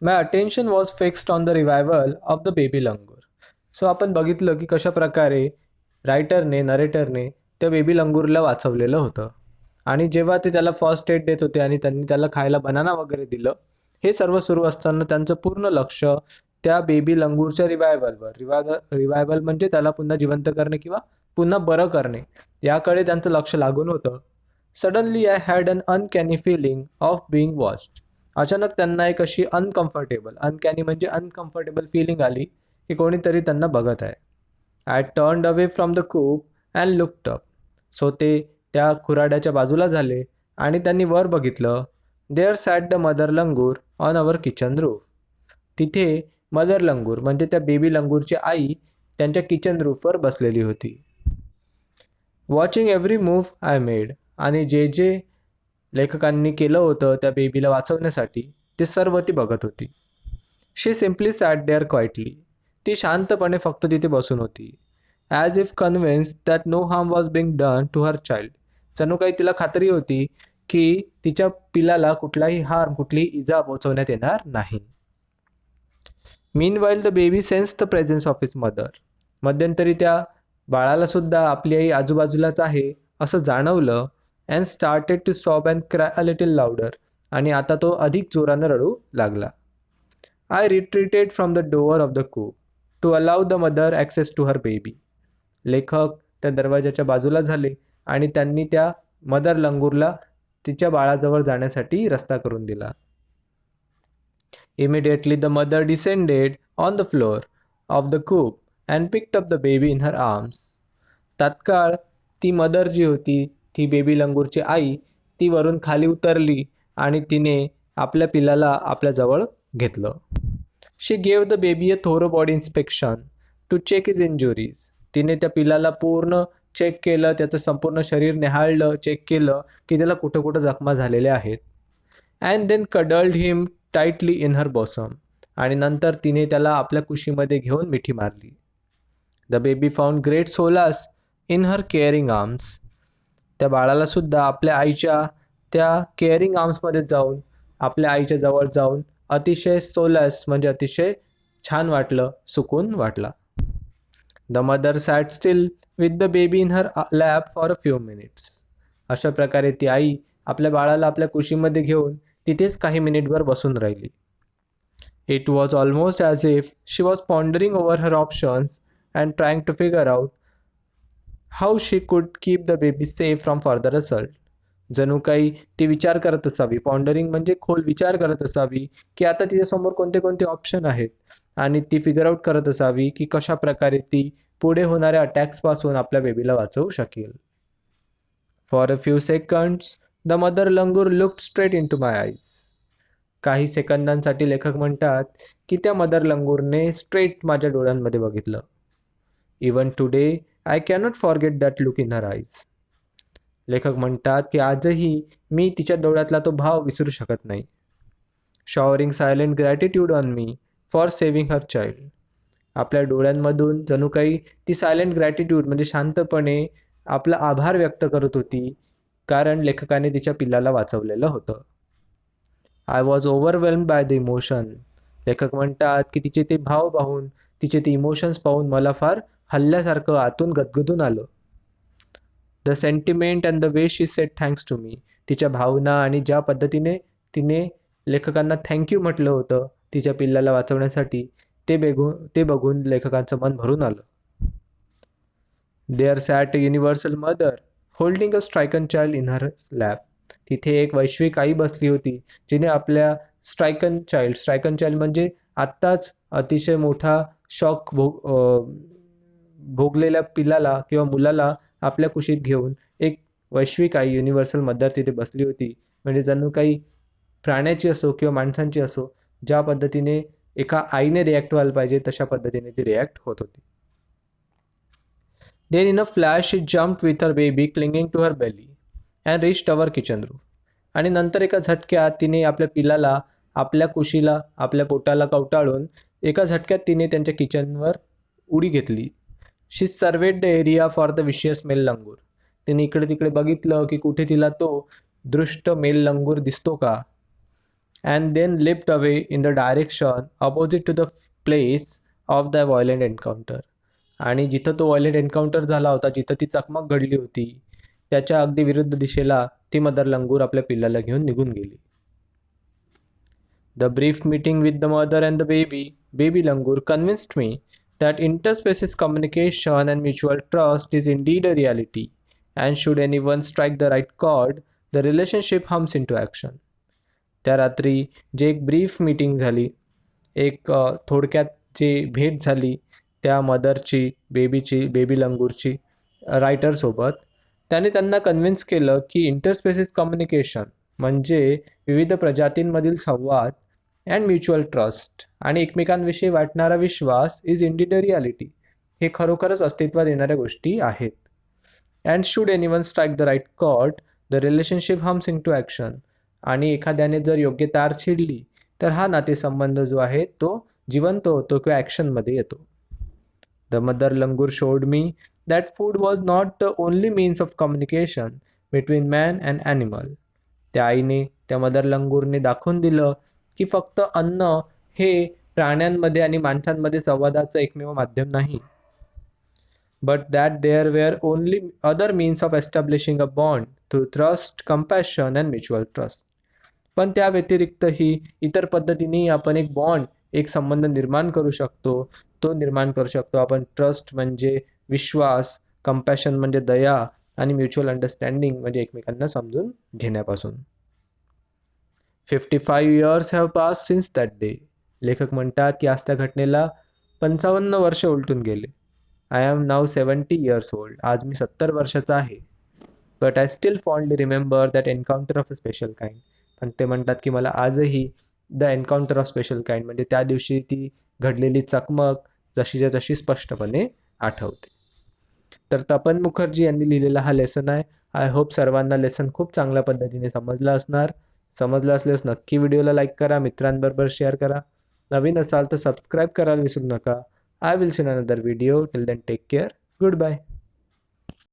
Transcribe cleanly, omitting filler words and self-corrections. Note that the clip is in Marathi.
My attention was fixed on the revival of the baby langur. So आपण बघितलं की कशा प्रकारे नरेटरने त्या बेबी लंगूरला वाचवलेलं होतं. आणि जेव्हा ते त्याला फर्स्ट एड देत होते आणि त्यांनी त्याला खायला बनाना वगैरे दिलं, हे सर्व सुरू असताना त्यांचं पूर्ण लक्ष त्या बेबी लंगूरच्या रिवायवल म्हणजे त्याला पुन्हा जिवंत करणे किंवा पुन्हा बरं करणे याकडे त्यांचं लक्ष लागून होतं. Suddenly I had an uncanny feeling of being watched. अचानक त्यांना एक अशी अनकॅनी म्हणजे अनकम्फर्टेबल फिलिंग आली की कोणीतरी त्यांना बघत आहे. I turned away from the coop and looked up. So ते त्या खुराड्याच्या बाजूला झाले आणि त्यांनी वर बघितलं. There sat the mother langur on our kitchen roof. तिथे मदर लंगूर म्हणजे त्या बेबी लंगूरची आई त्यांच्या किचन रूफवर बसलेली होती. Watching every move I made. आणि जे जे लेखकांनी केलं होतं त्या बेबीला वाचवण्यासाठी ते सर्व ती बघत होती. She simply sat there quietly. ती शांतपणे फक्त तिथे बसून होती. As if convinced that no harm was being done to her child. जणू काही तिला खात्री होती की तिच्या पिलाला कुठलीही इजा पोचवण्यात येणार नाही. Meanwhile the baby sense the presence of his mother. मध्यंतरी त्या बाळाला सुद्धा आपली आई आजूबाजूलाच आहे असं जाणवलं. And started to sob and cry a little louder. आणि आता तो अधिक जोरानं रडू लागला. I retreated from the door of the coop to allow the mother access to her baby. लेखक त्या दरवाजाच्या बाजूला झाले आणि त्यांनी त्या मदर लंगूरला तिच्या बाळाजवळ जाण्यासाठी रस्ता करून दिला. Immediately the mother descended on the floor of the coop and picked up the baby in her arms. तात्काळ ती मदर जी होती, ती बेबी लंगूरची आई, ती वरून खाली उतरली आणि तिने आपल्या पिलाला आपल्या जवळ घेतलं. She gave the baby a thorough body inspection to check his injuries. तिने त्या पिलाला पूर्ण चेक केलं, त्याचं संपूर्ण शरीर निहाळलं, चेक केलं की त्याला कुठं कुठं जखमा झालेल्या आहेत. And then cuddled him tightly in her bosom. आणि नंतर तिने त्याला आपल्या कुशीमध्ये घेऊन मिठी मारली. The baby found great solace in her caring arms. त्या बाळाला सुद्धा आपल्या आईच्या त्या केअरिंग आर्म्समध्ये जाऊन आपल्या आईच्या जवळ जाऊन अतिशय सोलस म्हणजे अतिशय छान वाटलं, सुकून वाटला. The mother sat still with the baby in her lap for a few minutes. अशा प्रकारे ती आई आपल्या बाळाला आपल्या कुशीमध्ये घेऊन तिथेच काही मिनिटभर बसून राहिली. It was almost as if she was pondering over her options and trying to figure out how she could keep the baby safe from further assault. जणू काही ती विचार करत असावी, पॉन्डरिंग म्हणजे खोल विचार करत असावी की आता तिच्यासमोर कोणते कोणते ऑप्शन आहेत आणि ती फिगर आउट करत असावी की कशा प्रकारे ती पुढे होणाऱ्या अटॅक्सपासून आपल्या बेबीला वाचवू शकेल. For a few seconds the mother langur looked straight into my eyes. काही सेकंदांसाठी लेखक म्हणतात की त्या मदर लंगूरने स्ट्रेट माझ्या डोळ्यांमध्ये बघितलं. Even today I cannot forget that look in her eyes. लेखक म्हणतात की आजही मी तिच्या डोळ्यातला तो भाव विसरू शकत नाही. Showering silent gratitude on me for saving her child. आपल्या डोळ्यांमधून जणू काही ती सायलेंट ग्रॅटिट्यूड म्हणजे शांतपणे आपला आभार व्यक्त करत होती, कारण लेखकाने तिच्या पिल्लाला वाचवलेलं होतं. I was overwhelmed by the emotion. लेखक म्हणतात की तिचे ते भाव पाहून, तिचे ते इमोशन्स पाहून मला फार हल्ल्यासारखं आतून गदगदून आलं. The sentiment and the way she said thanks to me. तिच्या भावना आणि ज्या पद्धतीने तिने लेखकांना थँक्यू म्हटलं होतं तिच्या पिल्लाला वाचवण्यासाठी, ते बघून लेखकांचं मन भरून आलं. There sat a universal mother holding a stricken child in her lap. तिथे एक वैश्विक आई बसली होती जिने आपल्या स्ट्रायकन चाइल्ड म्हणजे आत्ताच अतिशय मोठा शॉक भोगलेल्या पिलाला किंवा मुलाला आपल्या कुशीत घेऊन एक वैश्विक आई युनिव्हर्सल मदर तिथे बसली होती. म्हणजे जणू काही प्राण्याची असो किंवा माणसांची असो, ज्या पद्धतीने एका आईने रिॲक्ट व्हायला पाहिजे तशा पद्धतीने ती रिॲक्ट होत होती. Then in a flash she jumped with her baby clinging to her belly and reached our kitchen roof. आणि नंतर एका झटक्यात तिने आपल्या पिलाला आपल्या कुशीला आपल्या पोटाला कवटाळून एका झटक्यात तिने त्यांच्या किचनवर उडी घेतली. She surveyed the area for the vicious male langur. तिने इकडे तिकडे बघितलं की कुठे तिला तो दृष्ट मेल लंगूर दिसतो का. and then leapt away in the direction opposite to the place of the violent encounter. आणि जिथं तो व्हायलेंट एन्काउंटर झाला होता, जिथं ती चकमक घडली होती, त्याच्या अगदी विरुद्ध दिशेला ती मदर लंगूर आपल्या पिल्लाला घेऊन निघून गेली. The brief meeting with the mother and the baby langur, convinced me that interspecies communication and mutual trust is indeed a reality, and should anyone strike the right chord, the relationship hums into action. त्या रात्री जे एक ब्रीफ मीटिंग झाली, एक थोडक्यात जे भेट झाली त्या मदरची, बेबी लंगूरची रायटरसोबत, त्याने त्यांना कन्व्हिन्स केलं की इंटरस्पेसिस कम्युनिकेशन म्हणजे विविध प्रजातींमधील संवाद अँड म्युच्युअल ट्रस्ट आणि एकमेकांविषयी वाटणारा विश्वास इज इंडिड अ रियालिटी, हे खरोखरच अस्तित्वात येणाऱ्या गोष्टी आहेत. And should anyone strike the right chord, the relationship hums into action, आणि एखाद्याने जर योग्य तार छेडली तर हा नातेसंबंध जो आहे तो जिवंत होतो किंवा ॲक्शनमध्ये येतो. The mother langur showed me that food was not the only means of communication between man and animal. त्या आईने, त्या मदर लंगूरने दाखवून दिलं की फक्त अन्न हे प्राण्यांमध्ये आणि माणसांमध्ये संवादाचं एकमेव माध्यम नाही, but that there were only other means of establishing a bond through trust, compassion and mutual trust. पण त्या व्यतिरिक्तही इतर पद्धतीने आपण एक बॉन्ड, एक संबंध निर्माण करू शकतो. तो निर्माण करू शकतो आपण ट्रस्ट म्हणजे विश्वास, कंपॅशन म्हणजे दया आणि म्युच्युअल अंडरस्टँडिंग म्हणजे एकमेकांना समजून घेण्यापासून. 55 years have passed since that day. लेखक म्हणतात की आज त्या घटनेला 55 वर्ष उलटून गेले. I am now 70 years old. आज मी 70 वर्षाचा आहे. But I still fondly remember that encounter of a special kind. पण ते म्हणतात की मला आजही the encounter of special kind म्हणजे त्या दिवशी ती घडलेली चकमक जशीच्या तशी स्पष्टपणे आठवते. तर तपन मुखर्जी यांनी लिहिलेला हा लेसन आहे. आय होप सर्वांना लेसन खूप चांगल्या पद्धतीने समजलं असणार. समजलं असल्यास नक्की व्हिडिओला लाईक करा, मित्रांबरोबर शेअर करा. नवीन असाल तर सबस्क्राईब करायला विसरू नका. I will see another video. Till then take care. Good bye.